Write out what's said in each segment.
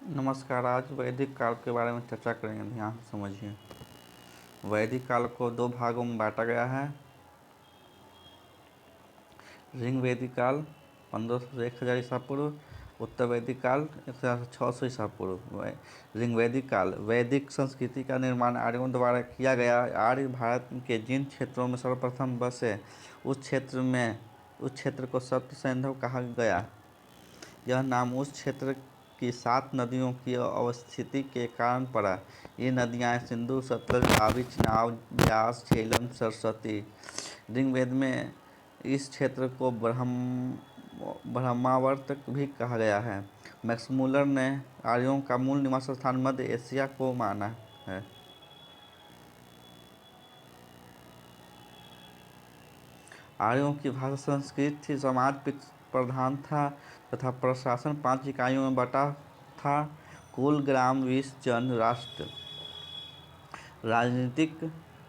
नमस्कार। आज वैदिक काल के बारे में चर्चा करेंगे। ध्यान से समझिए। वैदिक काल को दो भागों में बांटा गया है। ऋग वैदिक काल 1500 से 1000 ईसा पूर्व, उत्तर वैदिक काल 1000 से 600 ईसा पूर्व। ऋग वैदिक काल वैदिक संस्कृति का निर्माण आर्यों द्वारा किया गया। आर्य भारत के जिन क्षेत्रों में सर्वप्रथम बसे उस क्षेत्र को सप्त सैंधव कहा गया। यह नाम उस क्षेत्र की 7 नदियों की अवस्थिति के कारण पड़ा। ये नदियाँ सिंधु, सतलज, रावी, चिनाब, ब्यास, झेलम, सरस्वती। ऋग्वेद में इस क्षेत्र को ब्रह्मावर्त भी कहा गया है। मैक्स मूलर ने आर्यों का मूल निवास स्थान मध्य एशिया को माना है। आर्यों की भाषा संस्कृत थी। समाज प्रधान था तथा प्रशासन 5 इकाइयों में बटा था: कुल, ग्राम, विष, जन, राष्ट्र। राजनीतिक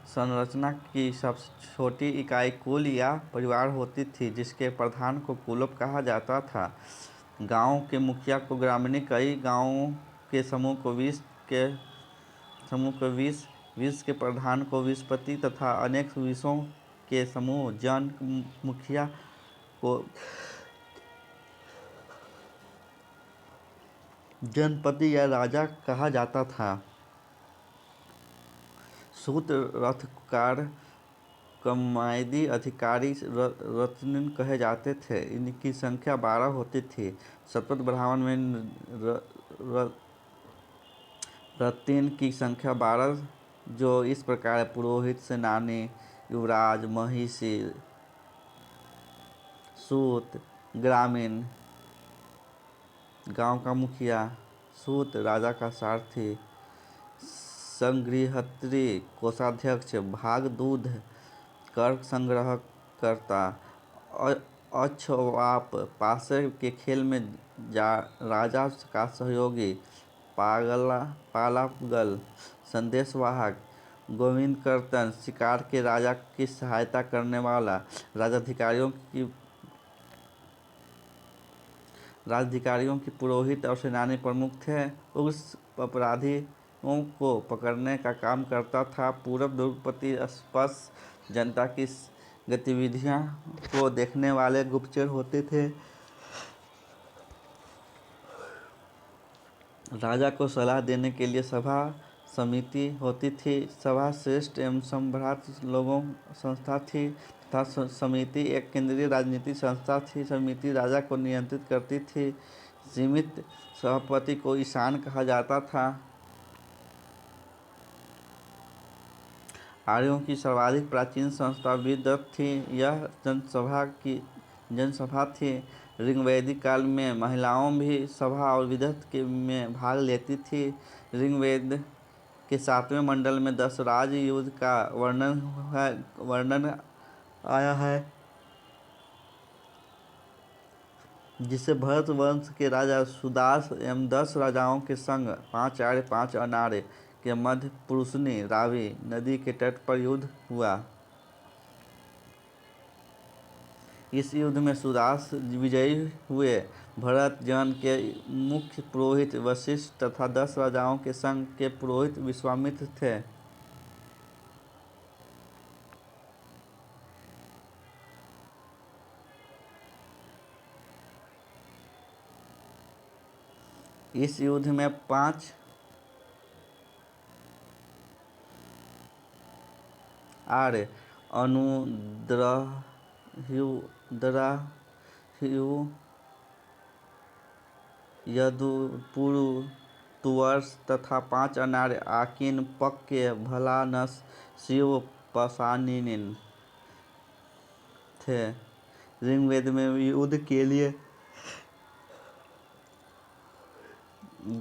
संरचना की सबसे छोटी इकाई कुल या परिवार होती थी, जिसके प्रधान को कुलप कहा जाता था। गांव के मुखिया को ग्रामीणी, कई गांवों के समूह को विष के प्रधान को विषपति तथा अनेक विषों के समूह जन मुखिया को जनपति या राजा कहा जाता था। सूत, रथकार, कमायदी अधिकारी रत्निन कहे जाते थे। इनकी संख्या 12 होती थी। शतपथ ब्राह्मण में रत्तिन की संख्या 12 जो इस प्रकार है: पुरोहित, सेनानी, युवराज, महिषी, सूत, ग्रामीण, गांव का मुखिया, सूत, राजा का सारथी, संगृहत्री, कोषाध्यक्ष, भाग दूध, कर संग्रह करता, अक्षवाप, पासे के खेल में राजा का सहयोगी, पालापगल, संदेशवाहक, गोविंद कर्तन, शिकार के राजा की सहायता करने वाला। राजधिकारियों की पुरोहित और सेनानी प्रमुख थे। उस अपराधियों को पकड़ने का काम करता था। पूर्व दुर्गपति स्पष्ट जनता की गतिविधियां को देखने वाले गुप्तचर होते थे। राजा को सलाह देने के लिए सभा समिति होती थी। सभा श्रेष्ठ एवं सम्भ्रात लोगों संस्था थी तथा समिति एक केंद्रीय राजनीतिक संस्था थी। समिति राजा को नियंत्रित करती थी। सीमित सभापति को ईशान कहा जाता था। आर्यों की सर्वाधिक प्राचीन संस्था विदत थी। यह जनसभा थी। ऋग्वैदिक काल में महिलाओं भी सभा और विदत में भाग लेती थी। ऋग्वेद के 7वें मंडल में दशराज युद्ध का वर्णन आया है, जिसे भरत वंश के राजा सुदास एवं 10 राजाओं के संग 5 आर्य 5 अनार्य के मध्य पुरुषनी रावी नदी के तट पर युद्ध हुआ। इस युद्ध में सुदास विजयी हुए। भरत जन के मुख्य पुरोहित वशिष्ठ तथा 10 राजाओं के संघ के पुरोहित विश्वामित्र थे। इस युद्ध में 5 आर्य अनुद्रह्यु, यदुपुरु, तुवर्स तथा 5 अनार्य आकिन, पक्य, भलानस, शिव, पसानिन थे। ऋग्वेद में युद्ध के लिए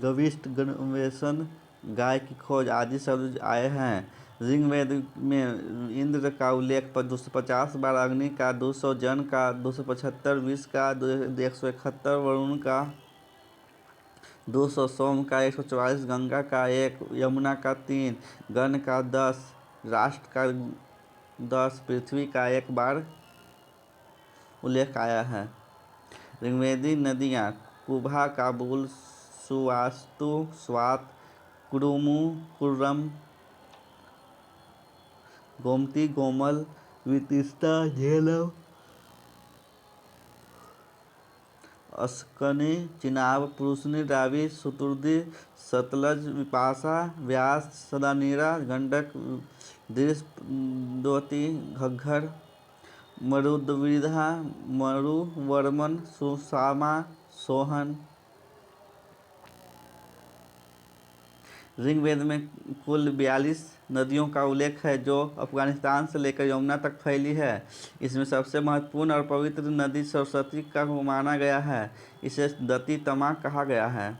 गविष्ट, गणवेशन, गाय की खोज आदि शब्द आए हैं। ऋग्वेद में इंद्र का उल्लेख 250 बार, अग्नि का 200, जन का 275, विष का 171, वरुण का 200, सोम का 144, गंगा का 1, यमुना का 3, गण का 10, राष्ट्र का 10, पृथ्वी का 1 बार उल्लेख आया है। ऋग्वेदी नदियाँ कुभा, काबुल, सुवास्तु स्वात कुरुमु कुर्रम गोमती गोमल वितिस्ता झेलम अस्कनी चिनाब पुरुषनी रावी शुतुर्दी सतलज विपाशा व्यास सदानीरा गंडक दृष्टवती घग्घर मरुद्विधा मरुवर्मन सुसामा सोहन। ऋग्वेद में कुल 42 नदियों का उल्लेख है जो अफगानिस्तान से लेकर यमुना तक फैली है। इसमें सबसे महत्वपूर्ण और पवित्र नदी सरस्वती का माना गया है। इसे दती तमा कहा गया है।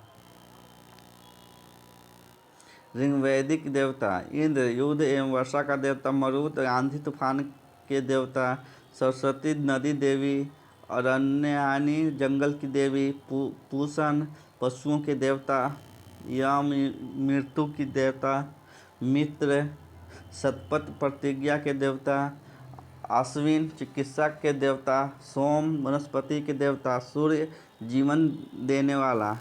ऋग्वैदिक देवता इंद्र युद्ध एवं वर्षा का देवता मरुत आंधी तूफान के देवता सरस्वती नदी देवी अरण्यानी जंगल की देवी पूषण पशुओं के देवता यम मृत्यु की देवता मित्र शतपथ प्रतिज्ञा के देवता आश्विन चिकित्सा के देवता सोम वनस्पति के देवता सूर्य जीवन देने वाला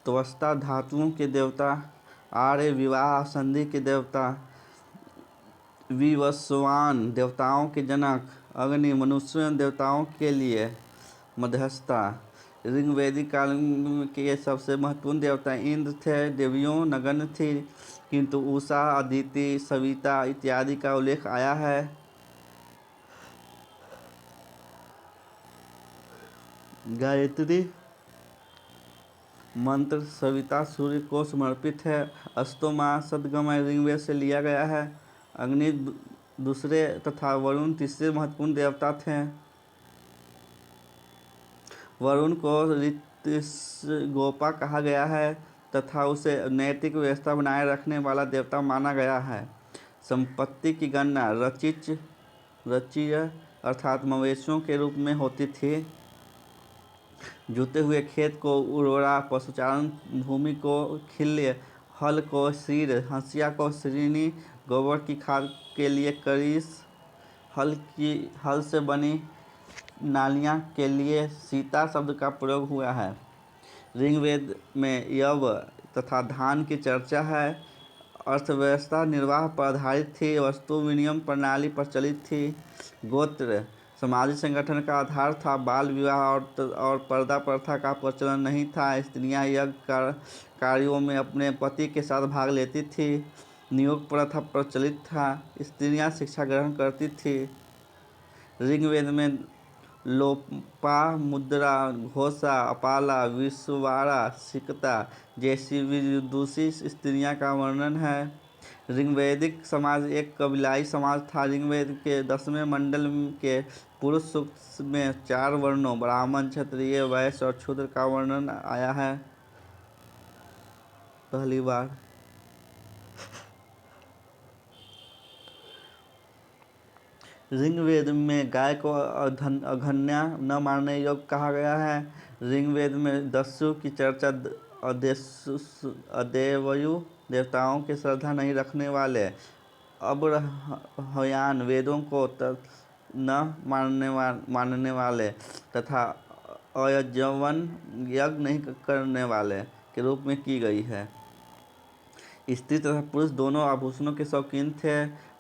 त्वष्टा धातुओं के देवता आर्य विवाह संधि के देवता विवस्वान देवताओं के जनक अग्नि मनुष्य देवताओं के लिए मध्यस्थता। ऋग्वैदिक काल के सबसे महत्वपूर्ण देवता इंद्र थे। देवियों नगण्य थी किंतु उषा अदिति सविता इत्यादि का उल्लेख आया है। गायत्री मंत्र सविता सूर्य को समर्पित है। अस्तोमा सदगमय ऋग्वेद से लिया गया है। अग्नि दूसरे तथा वरुण तीसरे महत्वपूर्ण देवता थे। वरुण को ऋतुगोपा कहा गया है तथा उसे नैतिक व्यवस्था बनाए रखने वाला देवता माना गया है। संपत्ति की गणना रचिय अर्थात मवेशियों के रूप में होती थी। जुते हुए खेत को उर्वरा पशुचारण भूमि को खिल्य हल को शीर हंसिया को श्रीनी गोबर की खाद के लिए करीस हल से बनी नालियाँ के लिए सीता शब्द का प्रयोग हुआ है। ऋग्वेद में यव तथा धान की चर्चा है। अर्थव्यवस्था निर्वाह पर आधारित थी। वस्तु विनिमय प्रणाली प्रचलित थी। गोत्र सामाजिक संगठन का आधार था। बाल विवाह और पर्दा प्रथा का प्रचलन नहीं था। स्त्रियां यज्ञ कार्यों में अपने पति के साथ भाग लेती थी। नियोग प्रथा प्रचलित था। स्त्रियां शिक्षा ग्रहण करती थी। ऋग्वेद में लोपा मुद्रा घोषा अपाला विश्ववारा सिकता जैसी विदुषी स्त्रियां का वर्णन है। ऋग्वैदिक समाज एक कबीलाई समाज था। ऋग्वेद के 10वें मंडल के पुरुष सूक्त में 4 वर्णों ब्राह्मण क्षत्रिय वैश्य और शूद्र का वर्णन आया है। पहली बार ऋग्वेद में गाय को अघन्या न मारने योग्य कहा गया है। ऋग्वेद में दस्यु की चर्चा अदेवयु देवताओं की श्रद्धा नहीं रखने वाले अब्रहयान वेदों को न मानने वाले तथा अयजवन यज्ञ नहीं करने वाले के रूप में की गई है। स्त्री तथा पुरुष दोनों आभूषणों के शौकीन थे।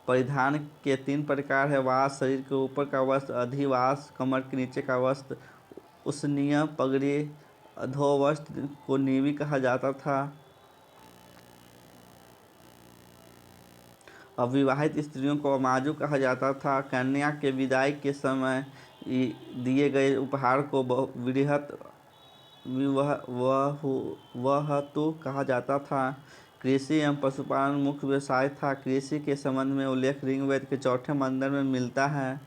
परिधान के 3 प्रकार है। वास शरीर के ऊपर का वस्त्र अधिवास कमर के नीचे का वस्त्र उसनीय पगड़ी अधोवस्त्र को नीवी कहा जाता था। अविवाहित स्त्रियों को अमाजु कहा जाता था। कन्या के विदाई के समय दिए गए उपहार को बृहत वहतु कहा जाता था। कृषि एवं पशुपालन मुख्य व्यवसाय था। कृषि के संबंध में उल्लेख ऋग्वेद के 4ठे मंडल में मिलता है।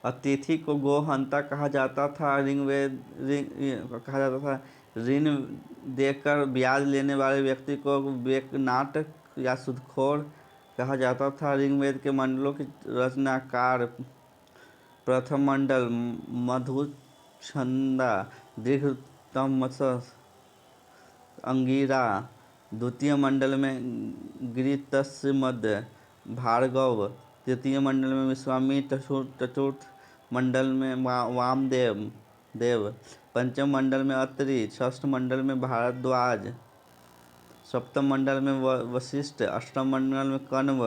अतिथि को गोहंता कहा जाता था। ऋण देकर ब्याज लेने वाले व्यक्ति को बेकनाट या सूदखोर कहा जाता था। ऋग्वेद के मंडलों की रचनाकार प्रथम मंडल मधुछंदा दीर्घतमस अंगिरा। द्वितीय मंडल में गीतस्य मध्य भार्गव, तृतीय मंडल में विश्वामित्र, चतुर्थ मंडल में वामदेव देव, पंचम मंडल में अत्रि, षष्ठ मंडल में भारद्वाज, सप्तम मंडल में वशिष्ठ, अष्टम मंडल में कण्व,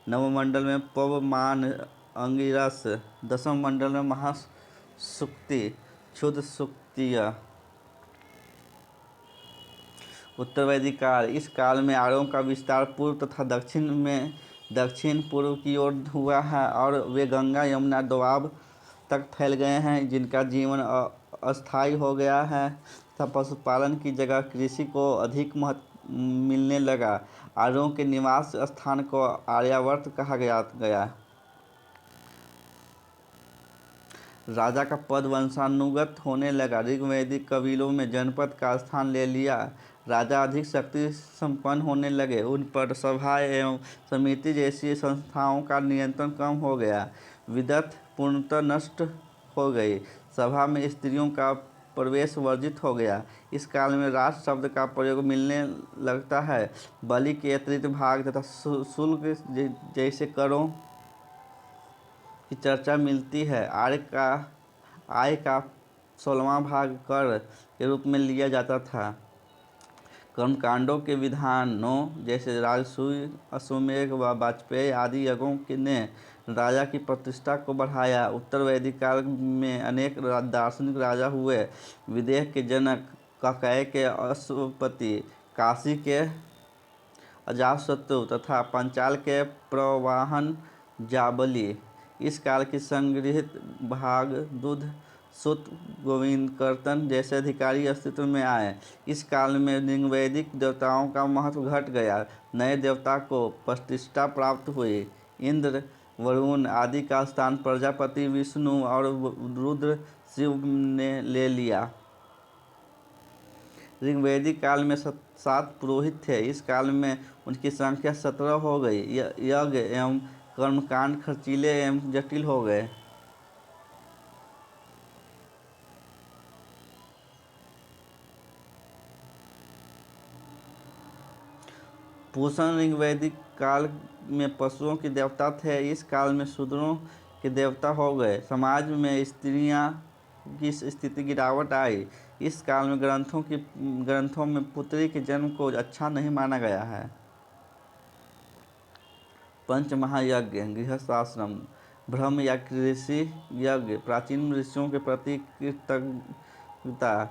नवम मंडल में पवमान अंगिरस, दसम मंडल में महासुक्ति, क्षुद्र सुक्तिय। उत्तर वैदिक काल, इस काल में आर्यों का विस्तार पूर्व तथा दक्षिण पूर्व की ओर हुआ है और वे गंगा यमुना दोआब तक फैल गए हैं, जिनका जीवन अस्थायी हो गया है तथा पशुपालन की जगह कृषि को अधिक महत्व मिलने लगा। आर्यों के निवास स्थान को आर्यावर्त कहा गया। राजा का पद वंशानुगत होने लगा। ऋग्वैदिक कबीलों में जनपद का स्थान ले लिया। राजा अधिक शक्ति संपन्न होने लगे। उन पर सभा एवं समिति जैसी संस्थाओं का नियंत्रण कम हो गया। विदत पूर्णतः नष्ट हो गई। सभा में स्त्रियों का प्रवेश वर्जित हो गया। इस काल में राज शब्द का प्रयोग मिलने लगता है। बलि के अतिरिक्त भाग तथा शुल्क जैसे करों की चर्चा मिलती है। आय का 16वां भाग कर के रूप में लिया जाता था। कर्मकांडों के विधानों जैसे राजसूय, अश्वमेध व वाजपेयी आदि यज्ञों ने राजा की प्रतिष्ठा को बढ़ाया। उत्तर वैदिक काल में अनेक दार्शनिक राजा हुए। विदेह के जनक, ककेय के अश्वपति, काशी के अजातशत्रु तथा पंचाल के प्रवाहन जाबली। इस काल की संग्रहित भाग दुध, सुत, गोविंदकर्तन जैसे अधिकारी अस्तित्व में आए। इस काल में ऋग्वैदिक देवताओं का महत्व घट गया। नए देवता को प्रतिष्ठा प्राप्त हुई। इंद्र, वरुण आदि का स्थान प्रजापति विष्णु और रुद्र शिव ने ले लिया। ऋग्वैदिक काल में 7 पुरोहित थे। इस काल में उनकी संख्या 17 हो गई। यज्ञ एवं कर्मकांड खर्चीले एवं जटिल हो गए। पूषण ऋग्वैदिक काल में पशुओं के देवता थे। इस काल में शूद्रों के देवता हो गए। समाज में स्त्रियां की स्थिति गिरावट आई। इस काल में ग्रंथों में पुत्री के जन्म को अच्छा नहीं माना गया है। पंच महायज्ञ, गृहस्थाश्रम, ब्रह्म या कृषि यज्ञ, प्राचीन ऋषियों के प्रति कृतज्ञता,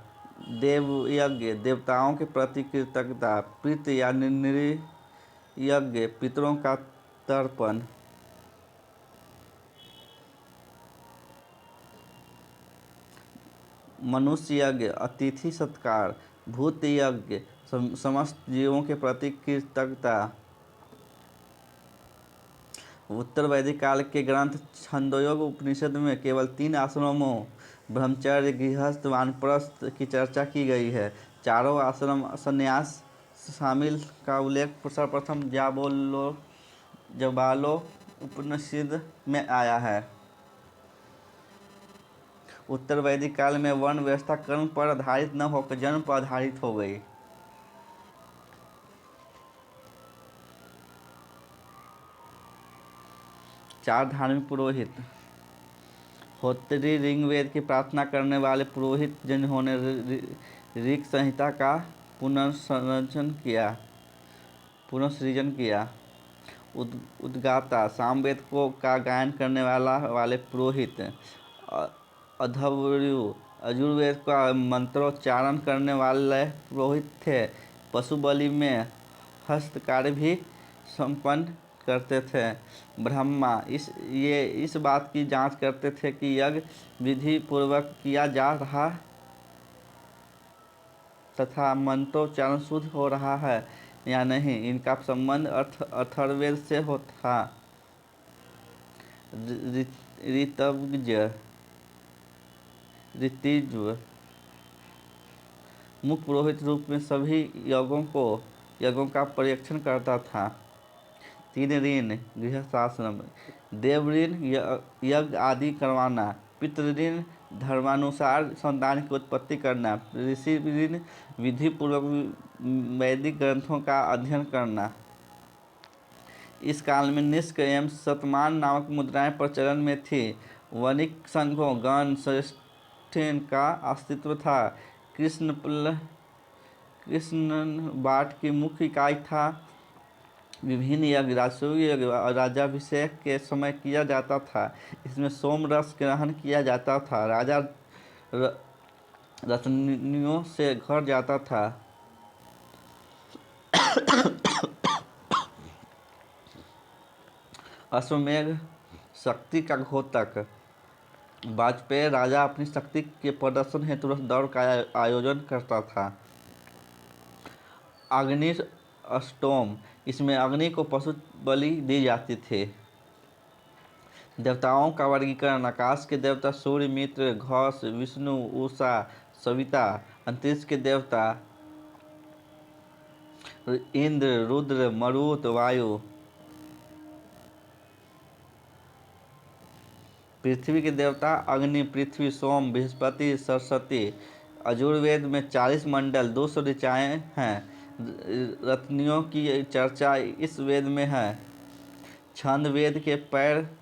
देव यज्ञ, देवताओं के प्रति कृतज्ञता, पितृ या नृ यज्ञ, पितरों का तर्पण, मनुष्य यज्ञ, अतिथि सत्कार, भूत यज्ञ, समस्त जीवों के प्रति कृतज्ञता। उत्तर वैदिक काल के ग्रंथ छंदोयोग उपनिषद में केवल 3 आश्रमों ब्रह्मचर्य, गृहस्थ, वानप्रस्थ की चर्चा की गई है। चारों आश्रम संन्यास शामिल का उल्लेख सर्वप्रथम जबालो उपनिषद में आया है। उत्तर वैदिक काल में वर्ण व्यवस्था कर्म पर आधारित न होकर जन्म पर आधारित हो गई। चार धार्मिक पुरोहित। होत्री ऋग्वेद की प्रार्थना करने वाले पुरोहित जिन्होंने ऋग संहिता का पुनर्सृजन किया। उद्गाता सामवेद का गायन करने वाले पुरोहित। अधर्वणु यजुर्वेद का मंत्रोच्चारण करने वाले पुरोहित थे। पशु बलि में हस्तकार्य भी संपन्न करते थे। ब्रह्मा इस बात की जांच करते थे कि यज्ञ विधि पूर्वक किया जा रहा तथा मंत्रोच्चारण शुद्ध हो रहा है या नहीं। इनका संबंध अथर्ववेद से था। ऋतिज्व मुख्य पुरोहित रूप में सभी यज्ञों का पर्यवेक्षण करता था। 3 ऋण, गृहस्थाश्रम, देव ऋण, यज्ञ आदि करवाना, पितृ ऋण, धर्मानुसार संतान की उत्पत्ति करना, ऋषि ऋण, विधि पूर्वक वैदिक ग्रंथों का अध्ययन करना। इस काल में निष्क एवं शतमान नामक मुद्राएं प्रचलन में थी। वणिक संघों गण श्रेष्ठन का अस्तित्व था। कृष्ण बाट की मुख्य इकाई था। विभिन्न यज्ञ राजसूय यज्ञ और राज्याभिषेक के समय किया जाता था। इसमें सोम रस ग्रहण किया जाता था। राजा रत्नियों से घर जाता था। अश्वमेध शक्ति का घोतक। वाजपेयी राजा अपनी शक्ति के प्रदर्शन हेतु दौड़ का आयोजन करता था। अग्नि अष्टोम, इसमें अग्नि को पशु बलि दी जाती थी। देवताओं का वर्गीकरण। आकाश के देवता सूर्य, मित्र, घोष, विष्णु, उषा, सविता। अंतरिक्ष के देवता इंद्र, रुद्र, मरुत, वायु। पृथ्वी के देवता अग्नि, पृथ्वी, सोम, बृहस्पति, सरस्वती। यजुर्वेद में 40 मंडल 200 ऋचाएँ हैं। रत्नियों की चर्चा इस वेद में है। छंद वेद के पैर,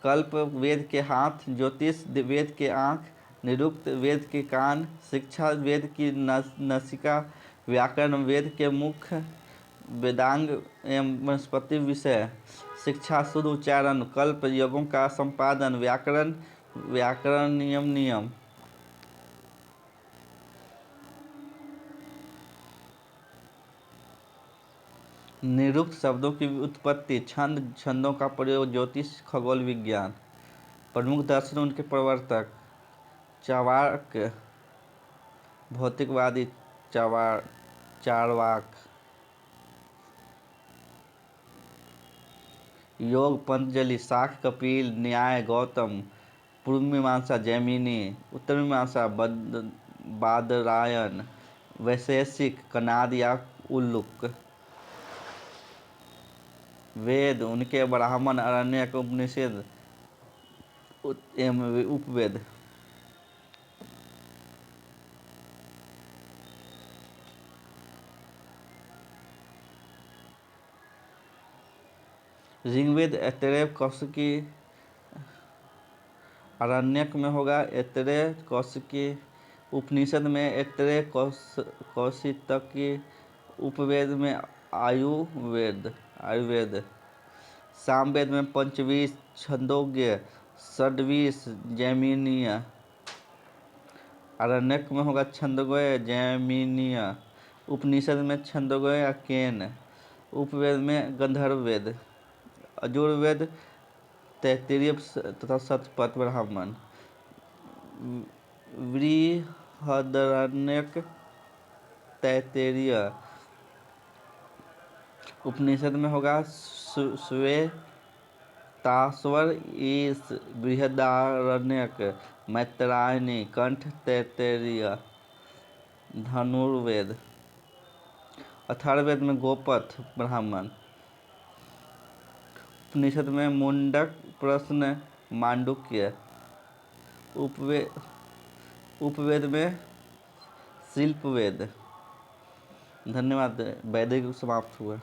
कल्प वेद के हाथ, ज्योतिष वेद के आँख, निरुक्त वेद के कान, शिक्षा वेद की नासिका, व्याकरण वेद के मुख, वेदांग एवं वनस्पति विषय, शिक्षा शुद्ध उच्चारण, कल्प योगों का संपादन, व्याकरण नियम। निरुक्त शब्दों की उत्पत्ति, छंदों का प्रयोग, ज्योतिष, खगोल विज्ञान। प्रमुख दर्शन उनके प्रवर्तक चार्वाक, भौतिकवादी चार्वाक। योग पतंजलि, शाक्त कपिल, न्याय गौतम। पूर्व मीमांसा जैमिनी, उत्तर मीमांसा बादरायण, वैशेषिक कनाद या उल्लुक। वेद उनके ब्राह्मण, आरण्यक, उपनिषद एवं उपवेद। ऋग्वेद ऐतरेय कौशिकी, आरण्यक में होगा ऐतरेय कौशिकी, उपनिषद में ऐतरेय कौशितकी, उपवेद में आयुर्वेद। सामवेद में पंचवीस, छंदोग्य, षड्वीस, जैमिनीय। आरण्यक में होगा छंदोग्य, जैमिनीय। उपनिषद में छंदोग्य या केन। उपवेद में गंधर्व वेद। यजुर्वेद तैत्तिरीय तथा शतपथ ब्राह्मण। बृहदारण्यक, तैत्तिरीय। उपनिषद में होगा श्वेताश्वर, ईश, बृहदारण्यक, मैत्रायणी, कंठ, तैत्तिरीय। धनुर्वेद। अथर्ववेद में गोपथ ब्राह्मण। उपनिषद में मुंडक, प्रश्न, मांडुक्य। उपवेद में शिल्पवेद। धन्यवाद। वैदिक समाप्त हुआ।